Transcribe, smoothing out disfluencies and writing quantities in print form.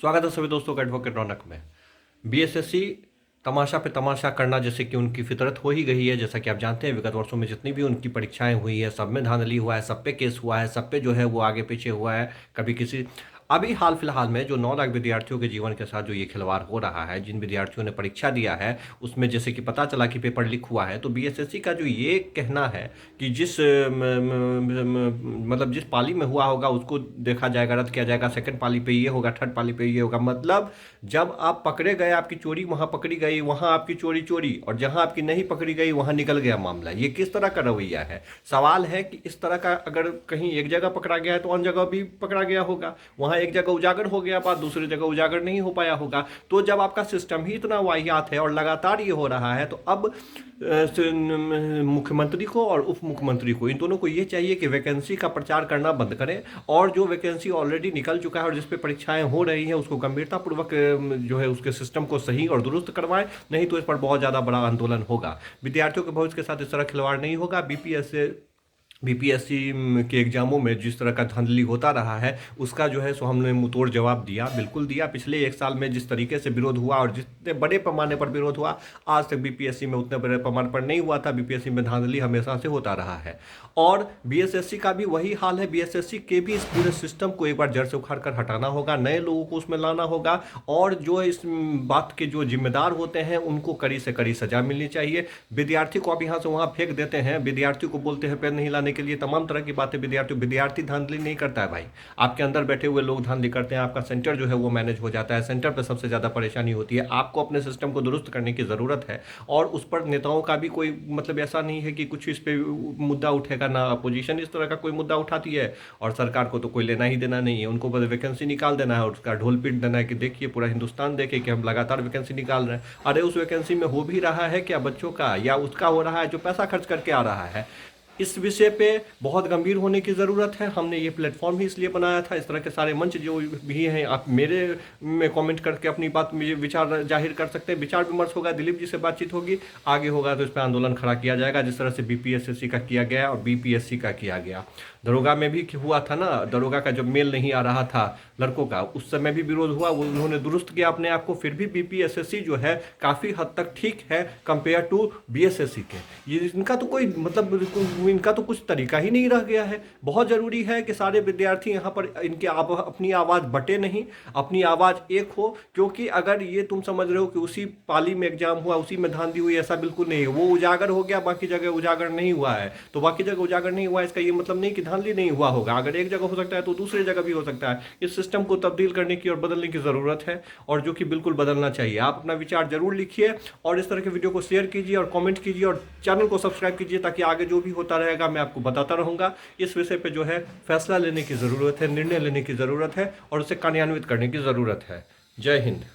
स्वागत है सभी दोस्तों का एडवोकेट रौनक में। बीएसएससी तमाशा पे तमाशा करना जैसे कि उनकी फितरत हो ही गई है। जैसा कि आप जानते हैं विगत वर्षों में जितनी भी उनकी परीक्षाएं हुई है सब में धांधली हुआ है, सब पे केस हुआ है, सब पे जो है वो आगे पीछे हुआ है। कभी किसी अभी हाल फिलहाल में जो 9 लाख विद्यार्थियों के जीवन के साथ जो ये खिलवाड़ हो रहा है, जिन विद्यार्थियों ने परीक्षा दिया है उसमें जैसे कि पता चला कि पेपर लीक हुआ है, तो बीएसएससी का जो ये कहना है कि मतलब जिस पाली में हुआ होगा उसको देखा जाएगा, रद्द किया जाएगा, सेकंड पाली पे ये होगा, थर्ड पाली पे ये होगा। मतलब जब आप पकड़े गए आपकी चोरी वहां पकड़ी गई, वहां आपकी चोरी चोरी, और जहां आपकी नहीं पकड़ी गई वहां निकल गया मामला। ये किस तरह का रवैया है? सवाल है कि इस तरह का अगर कहीं एक जगह पकड़ा गया है तो अन्य जगह भी पकड़ा गया होगा। वहां एक जगह उजागर हो गया बात, दूसरी जगह उजागर नहीं हो पाया होगा। तो जब आपका सिस्टम ही इतना वाहियात है और लगातार ये हो रहा है, तो अब मुख्यमंत्री को और उप मुख्यमंत्री को, इन दोनों को ये चाहिए कि वैकेंसी का प्रचार करना बंद करें और जो वैकेंसी ऑलरेडी निकल चुका है और जिस पे परीक्षाएं हो रही हैं उसको गंभीरतापूर्वक जो है उसके सिस्टम को सही और दुरुस्त करवाएं। नहीं तो इस पर बहुत ज़्यादा बड़ा आंदोलन होगा। विद्यार्थियों के भविष्य के साथ इस तरह खिलवाड़ नहीं होगा। बीपीएससी के एग्जामों में जिस तरह का धांधली होता रहा है उसका जो है सो हमने मुंहतोड़ जवाब दिया, बिल्कुल दिया। पिछले एक साल में जिस तरीके से विरोध हुआ और जितने बड़े पैमाने पर विरोध हुआ, आज तक बीपीएससी में उतने बड़े पैमाने पर नहीं हुआ था। बीपीएससी में धांधली हमेशा से होता रहा है और बीएसएससी का भी वही हाल है। बीएसएससी के भी इस पूरे सिस्टम को एक बार जड़ से उखाड़ कर हटाना होगा, नए लोगों को उसमें लाना होगा और जो इस बात के जो जिम्मेदार होते हैं उनको कड़ी से कड़ी सजा मिलनी चाहिए। विद्यार्थी को आप यहाँ से वहाँ फेंक देते हैं, विद्यार्थी को बोलते हैं पैर नहीं लाने के लिए, तमाम तरह की बातें। विद्यार्थी धांधली नहीं करता है भाई, आपके अंदर बैठे हुए लोग धांधली करते हैं। आपका सेंटर जो है वो मैनेज हो जाता है, सेंटर पर सबसे ज़्यादा परेशानी होती है। आपको अपने सिस्टम को दुरुस्त करने की ज़रूरत है और उस पर नेताओं का भी कोई मतलब ऐसा नहीं है कि कुछ इस पर मुद्दा उठेगा ना। अपोजिशन इस तरह का कोई मुद्दा उठाती है और सरकार को तो कोई लेना ही देना नहीं है, उनको बस वैकेंसी निकाल देना है और उसका ढोल पीट देना है कि देखिए पूरा हिंदुस्तान देखे कि हम लगातार वैकेंसी निकाल रहे हैं। अरे उस वैकेंसी में हो भी रहा है क्या बच्चों का, या उसका हो रहा है जो पैसा खर्च करके आ रहा है? इस विषय पे बहुत गंभीर होने की ज़रूरत है। हमने ये प्लेटफॉर्म ही इसलिए बनाया था। इस तरह के सारे मंच जो भी हैं, आप मेरे में कमेंट करके अपनी बात में विचार जाहिर कर सकते हैं। विचार विमर्श होगा, दिलीप जी से बातचीत होगी, आगे होगा तो इस पर आंदोलन खड़ा किया जाएगा, जिस तरह से बीपीएससी का किया गया और बीपीएससी का किया गया। दरोगा में भी हुआ था ना, दरोगा का जब मेल नहीं आ रहा था लड़कों का, उस समय भी विरोध हुआ, उन्होंने दुरुस्त किया अपने आप को। फिर भी बीपीएससी जो है काफ़ी हद तक ठीक है कंपेयर टू बीएसएससी के। ये इनका तो कोई मतलब इनका तो कुछ तरीका ही नहीं रह गया है। बहुत ज़रूरी है कि सारे विद्यार्थी यहाँ पर इनके अपनी आवाज़ बटे नहीं, अपनी आवाज़ एक हो। क्योंकि अगर ये तुम समझ रहे हो कि उसी पाली में एग्जाम हुआ उसी में धांधली हुई, ऐसा बिल्कुल नहीं है। वो उजागर हो गया, बाकी जगह उजागर नहीं हुआ है, तो बाकी जगह उजागर नहीं हुआ इसका ये मतलब नहीं कि धांधली नहीं हुआ होगा। अगर एक जगह हो सकता है तो दूसरी जगह भी हो सकता है। इस सिस्टम को तब्दील करने की और बदलने की ज़रूरत है और जो कि बिल्कुल बदलना चाहिए। आप अपना विचार जरूर लिखिए और इस तरह के वीडियो को शेयर कीजिए और कमेंट कीजिए और चैनल को सब्सक्राइब कीजिए, ताकि आगे जो भी होता रहेगा मैं आपको बताता रहूँगा। इस विषय पे जो है फैसला लेने की ज़रूरत है, निर्णय लेने की ज़रूरत है और उसे कार्यान्वित करने की ज़रूरत है। जय हिंद।